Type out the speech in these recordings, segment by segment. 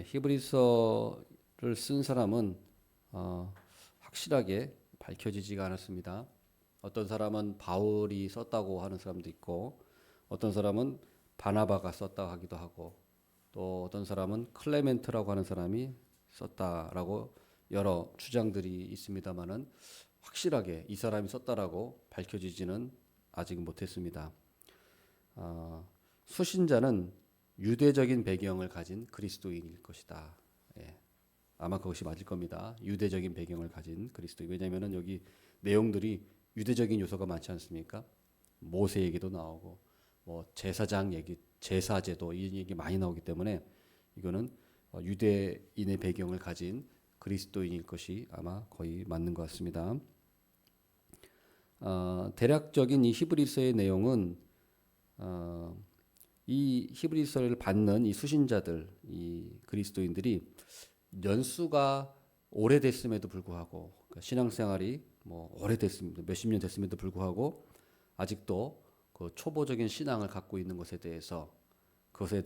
히브리서를 쓴 사람은 확실하게 밝혀지지가 않았습니다. 어떤 사람은 바울이 썼다고 하는 사람도 있고, 어떤 사람은 바나바가 썼다고 하기도 하고, 또 어떤 사람은 클레멘트라고 하는 사람이 썼다라고 여러 주장들이 있습니다만은 확실하게 이 사람이 썼다라고 밝혀지지는 아직 못했습니다. 수신자는 유대적인 배경을 가진 그리스도인일 것이다. 예, 아마 그것이 맞을 겁니다. 유대적인 배경을 가진 그리스도인. 왜냐하면은 여기 내용들이 유대적인 요소가 많지 않습니까? 모세 얘기도 나오고, 뭐 제사장 얘기, 제사제도 이 얘기 많이 나오기 때문에 이거는 유대인의 배경을 가진 그리스도인일 것이 아마 거의 맞는 것 같습니다. 대략적인 이 히브리서의 내용은 이 히브리서를 받는 이 수신자들, 이 그리스도인들이 연수가 오래됐음에도 불구하고, 그러니까 신앙생활이 뭐 오래됐습니다. 몇십 년 됐음에도 불구하고 아직도 그 초보적인 신앙을 갖고 있는 그것에 대해서 그것을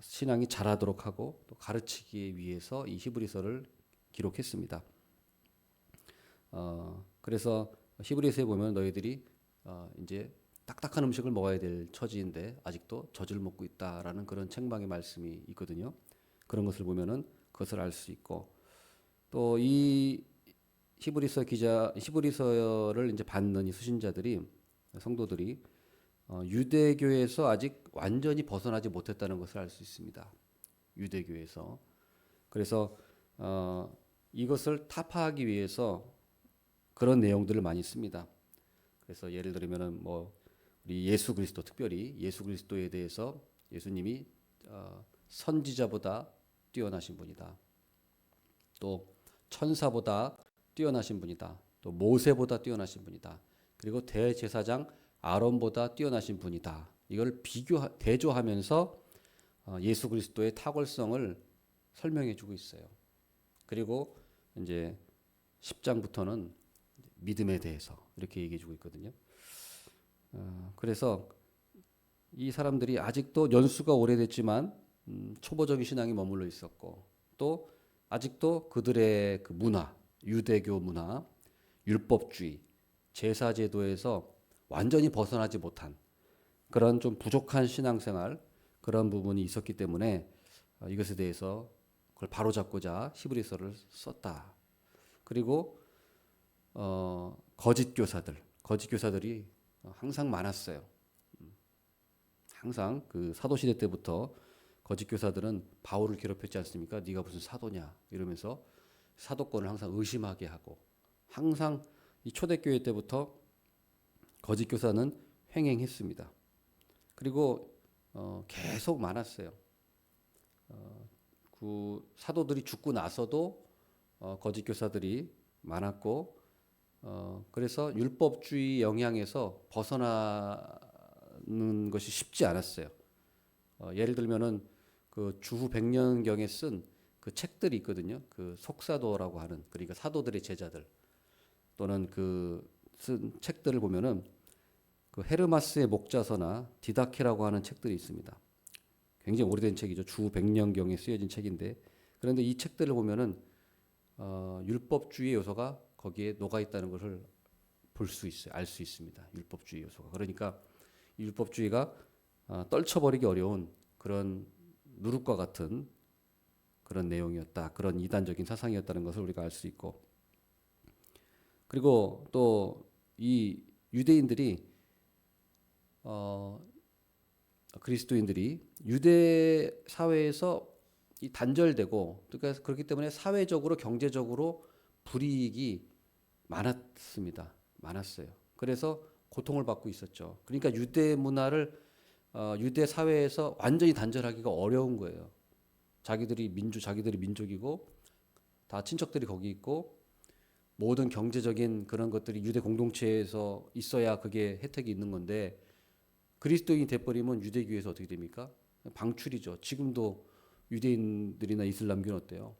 신앙이 자라도록 하고 또 가르치기 위해서 이 히브리서를 기록했습니다. 그래서 히브리서에 보면 너희들이 이제 딱딱한 음식을 먹어야 될 처지인데 아직도 젖을 먹고 있다라는 그런 책망의 말씀이 있거든요. 그런 것을 보면은 그것을 알 수 있고, 또 이 히브리서를 이제 받는 이 수신자들이, 성도들이 유대교에서 아직 완전히 벗어나지 못했다는 것을 알 수 있습니다. 유대교에서. 그래서 이것을 타파하기 위해서 그런 내용들을 많이 씁니다. 그래서 예를 들면은 뭐 우리 예수 그리스도, 특별히 예수 그리스도에 대해서 예수님이 선지자보다 뛰어나신 분이다. 또 천사보다 뛰어나신 분이다. 또 모세보다 뛰어나신 분이다. 그리고 대제사장 아론보다 뛰어나신 분이다. 이걸 대조하면서 예수 그리스도의 탁월성을 설명해 주고 있어요. 그리고 이제 10장부터는 믿음에 대해서 이렇게 얘기해 주고 있거든요. 그래서 이 사람들이 아직도 연수가 오래됐지만 초보적인 신앙이 머물러 있었고, 또 아직도 그들의 그 문화, 유대교 문화, 율법주의, 제사제도에서 완전히 벗어나지 못한 그런 좀 부족한 신앙생활, 그런 부분이 있었기 때문에 이것에 대해서 그걸 바로잡고자 히브리서를 썼다. 그리고 거짓 교사들이 항상 많았어요. 항상 그 사도 시대 때부터 거짓 교사들은 바울을 괴롭혔지 않습니까? 네가 무슨 사도냐 이러면서 사도권을 항상 의심하게 하고, 항상 이 초대교회 때부터 거짓 교사는 횡행했습니다. 그리고 계속 많았어요. 그 사도들이 죽고 나서도 거짓 교사들이 많았고, 그래서 율법주의 영향에서 벗어나는 것이 쉽지 않았어요. 예를 들면은 그 주후 100년경에 쓴 그 책들이 있거든요. 그 속사도라고 하는, 그러니까 사도들의 제자들, 또는 그 쓴 책들을 보면은 그 헤르마스의 목자서나 디다케라고 하는 책들이 있습니다. 굉장히 오래된 책이죠. 주후 100년경에 쓰여진 책인데, 그런데 이 책들을 보면은 율법주의 요소가 거기에 녹아 있다는 것을 볼 수 있어요. 알 수 있습니다. 율법주의 요소가. 그러니까 율법주의가 떨쳐버리기 어려운 그런 누룩과 같은 그런 내용이었다. 그런 이단적인 사상이었다는 것을 우리가 알 수 있고, 그리고 또 이 유대인들이 그리스도인들이 유대 사회에서 이 단절되고, 그러니까 그렇기 때문에 사회적으로 경제적으로 불이익이 많았습니다. 많았어요. 그래서 고통을 받고 있었죠. 그러니까 유대 문화를 유대 사회에서 완전히 단절하기가 어려운 거예요. 자기들이 민족이고 다 친척들이 거기 있고 모든 경제적인 그런 것들이 유대 공동체에서 있어야 그게 혜택이 있는 건데, 그리스도인이 돼버리면 유대교에서 어떻게 됩니까? 방출이죠. 지금도 유대인들이나 이슬람교는 어때요?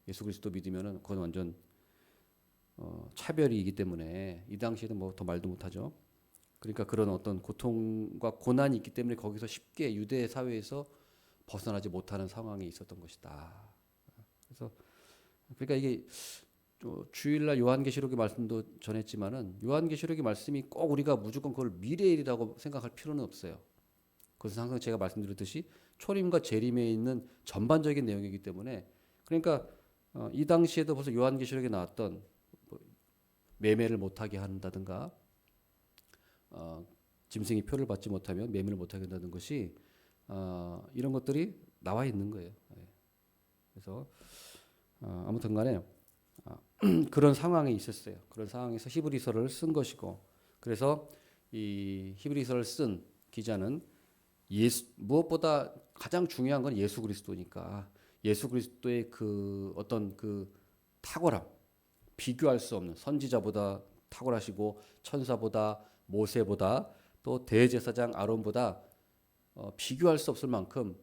예수 그리스도 믿으면은 그건 완전 차별이기 때문에 이 당시에는 뭐 더 말도 못하죠. 그러니까 그런 어떤 고통과 고난이 있기 때문에 거기서 쉽게 유대 사회에서 벗어나지 못하는 상황에 있었던 것이다. 그래서 그러니까 이게 주일날 요한계시록의 말씀도 전했지만은 요한계시록의 말씀이 꼭 우리가 무조건 그걸 미래의 일이라고 생각할 필요는 없어요. 그것은 항상 제가 말씀드렸듯이 초림과 재림에 있는 전반적인 내용이기 때문에 그러니까 이 당시에도 벌써 요한계시록에 나왔던 뭐 매매를 못하게 한다든가 짐승이 표를 받지 못하면 매매를 못하게 한다는 것이 이런 것들이 나와 있는 거예요. 예. 그래서 아무튼간에 그런 상황이 있었어요. 그런 상황에서 히브리서를 쓴 것이고 그래서 이 히브리서를 쓴 기자는 무엇보다 가장 중요한 건 예수 그리스도니까 예수 그리스도의 그 어떤 그 탁월함 비교할 수 없는 선지자보다 탁월하시고 천사보다 모세보다 또 대제사장 아론보다 비교할 수 없을 만큼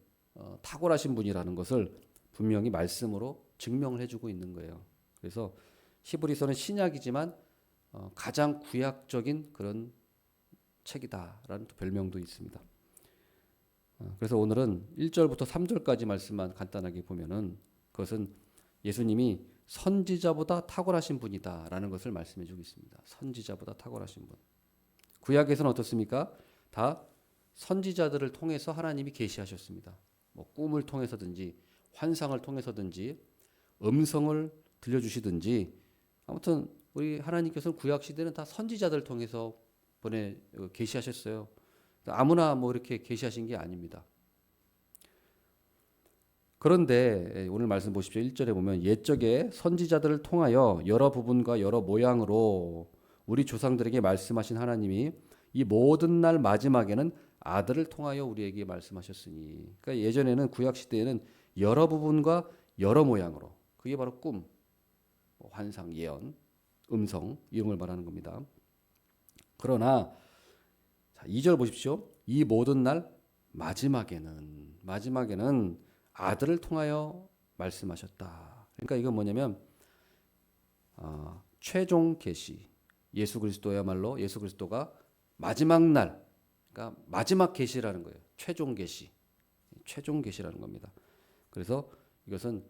탁월하신 분이라는 것을 분명히 말씀으로 증명을 해주고 있는 거예요. 그래서 히브리서는 신약이지만 가장 구약적인 그런 책이다라는 또 별명도 있습니다. 그래서 오늘은 1절부터 3절까지 말씀만 간단하게 보면은 그것은 예수님이 선지자보다 탁월하신 분이다라는 것을 말씀해 주고 있습니다. 선지자보다 탁월하신 분. 구약에서는 어떻습니까? 다 선지자들을 통해서 하나님이 계시하셨습니다. 뭐 꿈을 통해서든지 환상을 통해서든지 음성을 들려주시든지 아무튼 우리 하나님께서는 구약 시대는 다 선지자들을 통해서 계시하셨어요. 아무나 뭐 이렇게 계시하신 게 아닙니다. 그런데 오늘 말씀 보십시오. 1절에 보면 옛적에 선지자들을 통하여 여러 부분과 여러 모양으로 우리 조상들에게 말씀하신 하나님이 이 모든 날 마지막에는 아들을 통하여 우리에게 말씀하셨으니. 그러니까 예전에는 구약 시대에는 여러 부분과 여러 모양으로 그게 바로 꿈, 환상, 예언, 음성 이런 걸 말하는 겁니다. 그러나 2절 보십시오. 이 모든 날 마지막에는 아들을 통하여 말씀하셨다. 그러니까 이건 뭐냐면 최종 계시 예수 그리스도야말로 예수 그리스도가 마지막 날 그러니까 마지막 계시라는 거예요. 최종 계시라는 겁니다. 그래서 이것은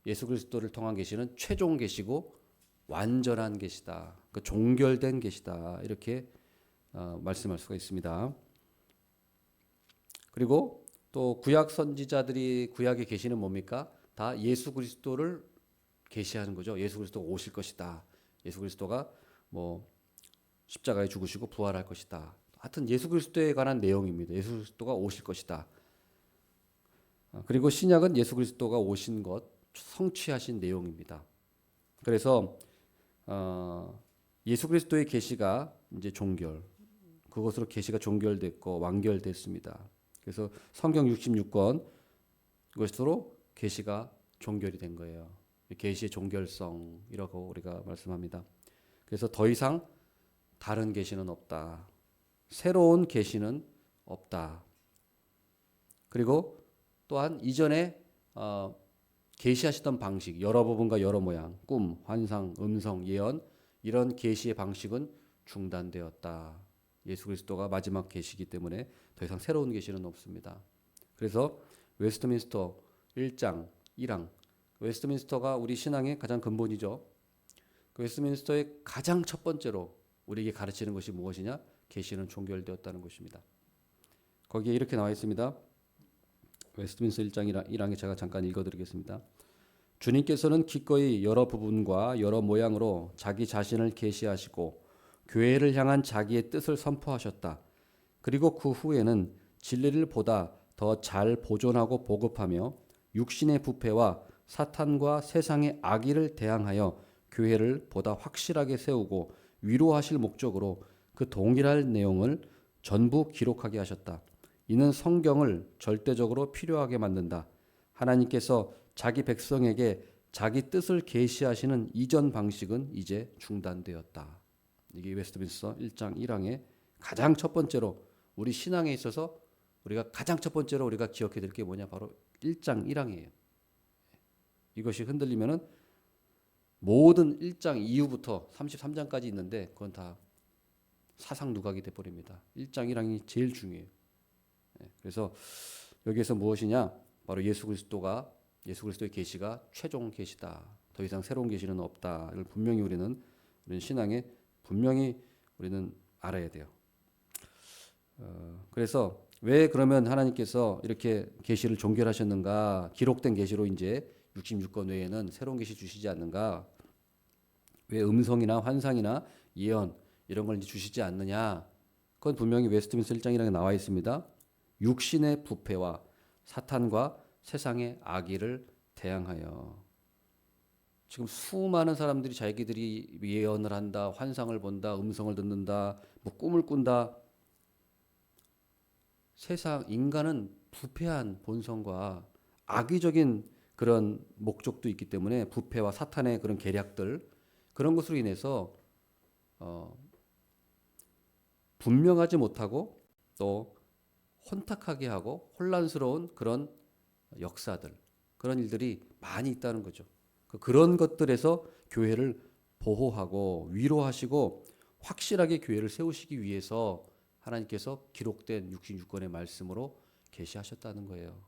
예수 그리스도를 통한 계시는 최종 계시고 완전한 계시다. 그러니까 종결된 계시다. 이렇게 말씀할 수가 있습니다. 그리고 또 구약 선지자들이 구약에 계시는 뭡니까? 다 예수 그리스도를 계시하는 거죠. 예수 그리스도가 오실 것이다. 예수 그리스도가 뭐 십자가에 죽으시고 부활할 것이다. 하여튼 예수 그리스도에 관한 내용입니다. 예수 그리스도가 오실 것이다. 그리고 신약은 예수 그리스도가 오신 것 성취하신 내용입니다. 그래서 예수 그리스도의 계시가 이제 그것으로 계시가 종결됐고 완결됐습니다. 그래서 성경 66권 그것으로 계시가 종결이 된 거예요. 계시의 종결성이라고 우리가 말씀합니다. 그래서 더 이상 다른 계시는 없다. 새로운 계시는 없다. 그리고 또한 이전에 계시하시던 방식, 여러 부분과 여러 모양, 꿈, 환상, 음성, 예언 이런 계시의 방식은 중단되었다. 예수 그리스도가 마지막 계시이기 때문에 더 이상 새로운 계시는 없습니다. 그래서 웨스트민스터 1장 1항 웨스트민스터가 우리 신앙의 가장 근본이죠. 그 웨스트민스터의 가장 첫 번째로 우리에게 가르치는 것이 무엇이냐? 계시는 종결되었다는 것입니다. 거기에 이렇게 나와 있습니다. 웨스트민스터 1장 1항에 제가 잠깐 읽어드리겠습니다. 주님께서는 기꺼이 여러 부분과 여러 모양으로 자기 자신을 계시하시고 교회를 향한 자기의 뜻을 선포하셨다. 그리고 그 후에는 진리를 보다 더 잘 보존하고 보급하며 육신의 부패와 사탄과 세상의 악의를 대항하여 교회를 보다 확실하게 세우고 위로하실 목적으로 그 동일한 내용을 전부 기록하게 하셨다. 이는 성경을 절대적으로 필요하게 만든다. 하나님께서 자기 백성에게 자기 뜻을 계시하시는 이전 방식은 이제 중단되었다. 이게 웨스트민스터 1장 1항의 가장 첫 번째로 우리 신앙에 있어서 우리가 가장 첫 번째로 우리가 기억해야 될 게 뭐냐? 바로 1장 1항이에요. 이것이 흔들리면은 모든 1장 이후부터 33장까지 있는데 그건 다 사상 누각이 돼 버립니다. 1장 1항이 제일 중요해요. 그래서 여기에서 무엇이냐? 바로 예수 그리스도의 계시가 최종 계시다. 더 이상 새로운 계시는 없다. 이걸 분명히 우리는 신앙에 분명히 우리는 알아야 돼요. 그래서 왜 그러면 하나님께서 이렇게 계시를 종결하셨는가? 기록된 계시로 이제 66권 외에는 새로운 계시 주시지 않는가? 왜 음성이나 환상이나 예언 이런 걸 이제 주시지 않느냐? 그건 분명히 웨스트민스터 1장이라고 나와 있습니다. 육신의 부패와 사탄과 세상의 악의를 대항하여. 지금 수많은 사람들이 자기들이 예언을 한다, 환상을 본다, 음성을 듣는다, 뭐 꿈을 꾼다. 인간은 부패한 본성과 악의적인 그런 목적도 있기 때문에 부패와 사탄의 그런 계략들 그런 것으로 인해서 분명하지 못하고 또 혼탁하게 하고 혼란스러운 그런 역사들 그런 일들이 많이 있다는 거죠. 그런 것들에서 교회를 보호하고 위로하시고 확실하게 교회를 세우시기 위해서 하나님께서 기록된 66권의 말씀으로 계시하셨다는 거예요.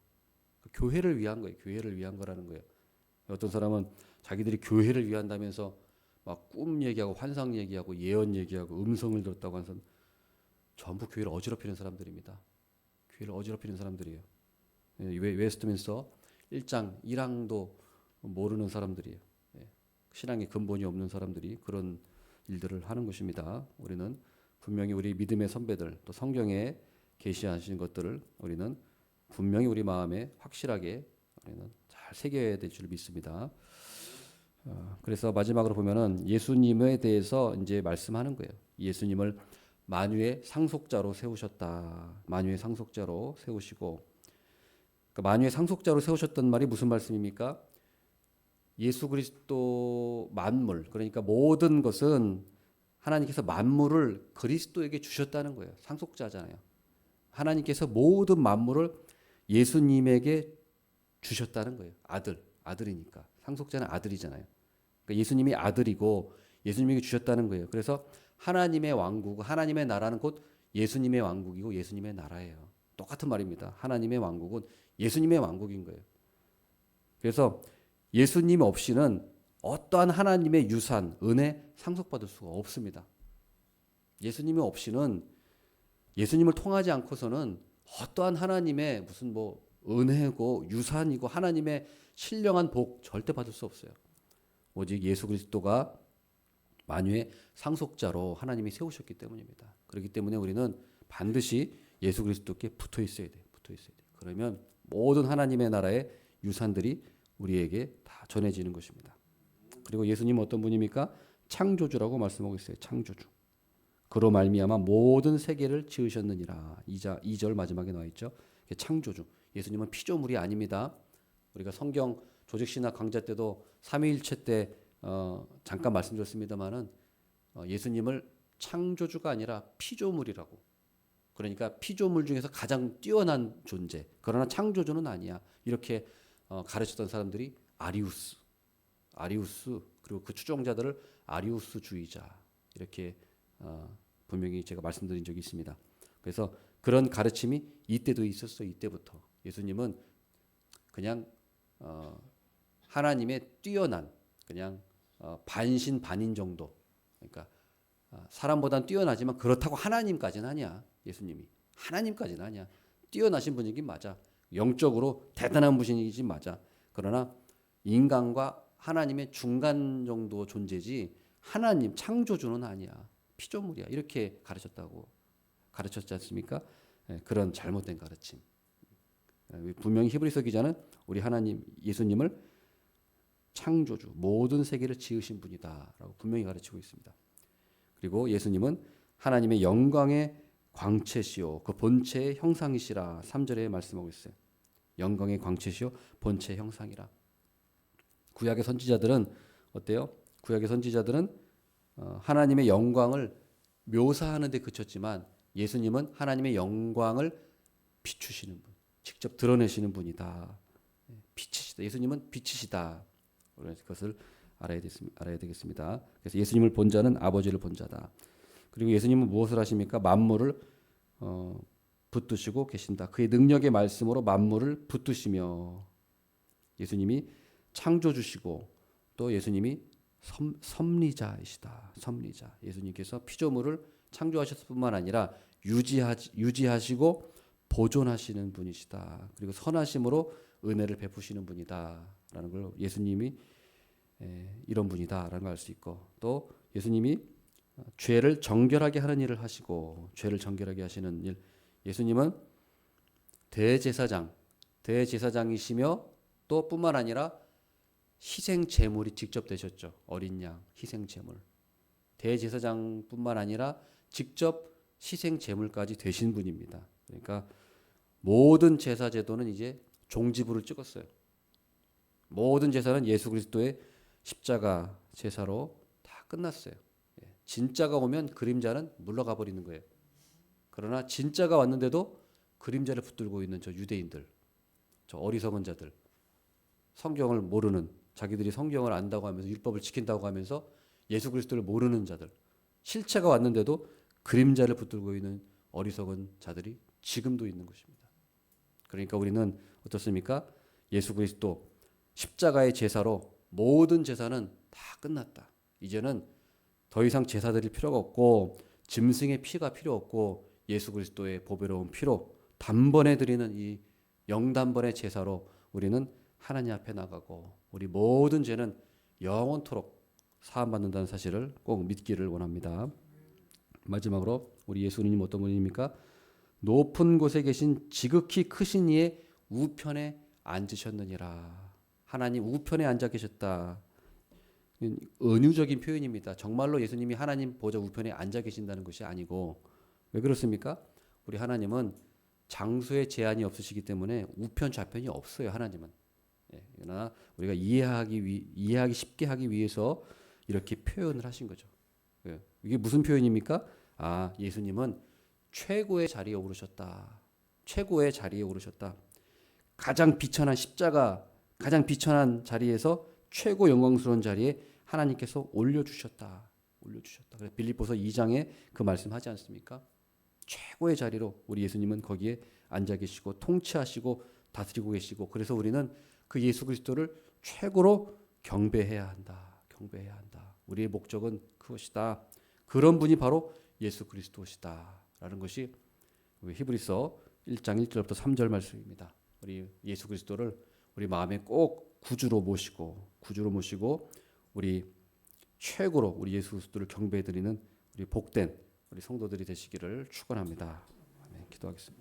교회를 위한 거예요. 교회를 위한 거라는 거예요. 어떤 사람은 자기들이 교회를 위한다면서 막 꿈 얘기하고 환상 얘기하고 예언 얘기하고 음성을 들었다고 하는 사람 전부 교회를 어지럽히는 사람들입니다. 교회를 어지럽히는 사람들이에요. 웨스트민스터 1장 1항도 모르는 사람들이에요. 신앙의 근본이 없는 사람들이 그런 일들을 하는 것입니다. 우리는 분명히 우리 믿음의 선배들 또 성경에 계시하신 것들을 우리는 분명히 우리 마음에 확실하게 우리는 잘 새겨야 될 줄 믿습니다. 그래서 마지막으로 보면은 예수님에 대해서 이제 말씀하는 거예요. 예수님을 만유의 상속자로 세우셨다. 만유의 상속자로 세우시고, 그러니까 만유의 상속자로 세우셨던 말이 무슨 말씀입니까? 예수 그리스도 만물, 그러니까 모든 것은 하나님께서 만물을 그리스도에게 주셨다는 거예요. 상속자잖아요. 하나님께서 모든 만물을 예수님에게 주셨다는 거예요. 아들이니까. 상속자는 아들이잖아요. 그러니까 예수님이 아들이고 예수님에게 주셨다는 거예요. 그래서 하나님의 왕국, 하나님의 나라는 곧 예수님의 왕국이고 예수님의 나라예요. 똑같은 말입니다. 하나님의 왕국은 예수님의 왕국인 거예요. 그래서 예수님 없이는 어떠한 하나님의 유산, 은혜 상속받을 수가 없습니다. 예수님이 없이는 예수님을 통하지 않고서는 어떠한 하나님의 무슨 뭐 은혜고 유산이고 하나님의 신령한 복 절대 받을 수 없어요. 오직 예수 그리스도가 만유의 상속자로 하나님이 세우셨기 때문입니다. 그렇기 때문에 우리는 반드시 예수 그리스도께 붙어 있어야 돼요. 붙어 있어야 돼요. 그러면 모든 하나님의 나라의 유산들이 우리에게 다 전해지는 것입니다. 그리고 예수님은 어떤 분입니까? 창조주라고 말씀하고 있어요. 창조주. 그로 말미암아 모든 세계를 지으셨느니라. 2절 마지막에 나와 있죠. 창조주. 예수님은 피조물이 아닙니다. 우리가 성경 조직신학 강좌 때도 삼위일체 때 잠깐 말씀드렸습니다마는 예수님을 창조주가 아니라 피조물이라고. 그러니까 피조물 중에서 가장 뛰어난 존재. 그러나 창조주는 아니야. 이렇게 가르쳤던 사람들이 아리우스 그리고 그 추종자들을 아리우스주의자 이렇게 분명히 제가 말씀드린 적이 있습니다. 그래서 그런 가르침이 이때도 있었어요. 이때부터 예수님은 그냥 하나님의 뛰어난 그냥 반신반인 정도. 그러니까 사람보다는 뛰어나지만 그렇다고 하나님까지는 아니야. 예수님이 하나님까지는 아니야. 뛰어나신 분이긴 맞아. 영적으로 대단한 분이긴 맞아. 그러나 인간과 하나님의 중간 정도 존재지 하나님 창조주는 아니야. 피조물이야. 이렇게 가르쳤지 않습니까? 그런 잘못된 가르침. 분명히 히브리서 기자는 우리 하나님 예수님을 창조주, 모든 세계를 지으신 분이다라고 분명히 가르치고 있습니다. 그리고 예수님은 하나님의 영광의 광채시요 그 본체의 형상이시라 3절에 말씀하고 있어요. 영광의 광채시요 본체의 형상이라. 구약의 선지자들은 어때요? 구약의 선지자들은 하나님의 영광을 묘사하는 데 그쳤지만 예수님은 하나님의 영광을 비추시는 분, 직접 드러내시는 분이다. 빛이시다. 예수님은 빛이시다. 그것을 알아야 되겠습니다. 그래서 예수님을 본 자는 아버지를 본 자다. 그리고 예수님은 무엇을 하십니까? 만물을 붙드시고 계신다. 그의 능력의 말씀으로 만물을 붙드시며 예수님이 창조주시고 또 예수님이 섭리자이시다. 섭리자. 예수님께서 피조물을 창조하셨을 뿐만 아니라 유지하시고 보존하시는 분이시다. 그리고 선하심으로 은혜를 베푸시는 분이다라는 걸 예수님이 이런 분이다라는 걸 알 수 있고 또 예수님이 죄를 정결하게 하는 일을 하시고 죄를 정결하게 하시는 일 예수님은 대제사장이시며 또 뿐만 아니라 희생 제물이 직접 되셨죠. 어린 양 희생 제물. 대제사장뿐만 아니라 직접 희생 제물까지 되신 분입니다. 그러니까 모든 제사 제도는 이제 종지부를 찍었어요. 모든 제사는 예수 그리스도의 십자가 제사로 다 끝났어요. 진짜가 오면 그림자는 물러가 버리는 거예요. 그러나 진짜가 왔는데도 그림자를 붙들고 있는 저 유대인들, 저 어리석은 자들, 성경을 모르는 자기들이 성경을 안다고 하면서 율법을 지킨다고 하면서 예수 그리스도를 모르는 자들, 실체가 왔는데도 그림자를 붙들고 있는 어리석은 자들이 지금도 있는 것입니다. 그러니까 우리는 어떻습니까? 예수 그리스도 십자가의 제사로 모든 제사는 다 끝났다. 이제는 더 이상 제사 드릴 필요가 없고 짐승의 피가 필요 없고 예수 그리스도의 보배로운 피로 단번에 드리는 이 영단번의 제사로 우리는 하나님 앞에 나가고 우리 모든 죄는 영원토록 사함받는다는 사실을 꼭 믿기를 원합니다. 마지막으로 우리 예수님 어떤 분입니까? 높은 곳에 계신 지극히 크신 이의 우편에 앉으셨느니라. 하나님 우편에 앉아 계셨다. 은유적인 표현입니다. 정말로 예수님이 하나님 보좌 우편에 앉아 계신다는 것이 아니고 왜 그렇습니까? 우리 하나님은 장소에 제한이 없으시기 때문에 우편 좌편이 없어요. 하나님은. 그러나 우리가 이해하기 쉽게 하기 위해서 이렇게 표현을 하신 거죠. 이게 무슨 표현입니까? 예수님은 최고의 자리에 오르셨다. 최고의 자리에 오르셨다. 가장 비천한 십자가, 가장 비천한 자리에서 최고 영광스러운 자리에 하나님께서 올려주셨다. 그래서 빌립보서 2장에 그 말씀하지 않습니까? 최고의 자리로 우리 예수님은 거기에 앉아 계시고 통치하시고 다스리고 계시고 그래서 우리는 그 예수 그리스도를 최고로 경배해야 한다. 우리의 목적은 그것이다. 그런 분이 바로 예수 그리스도시다. 라는 것이 히브리서 1장 1절부터 3절 말씀입니다. 우리 예수 그리스도를 우리 마음에 꼭 구주로 모시고 우리 최고로 우리 예수 그리스도를 경배해 드리는 우리 복된 우리 성도들이 되시기를 축원합니다. 아멘. 기도하겠습니다.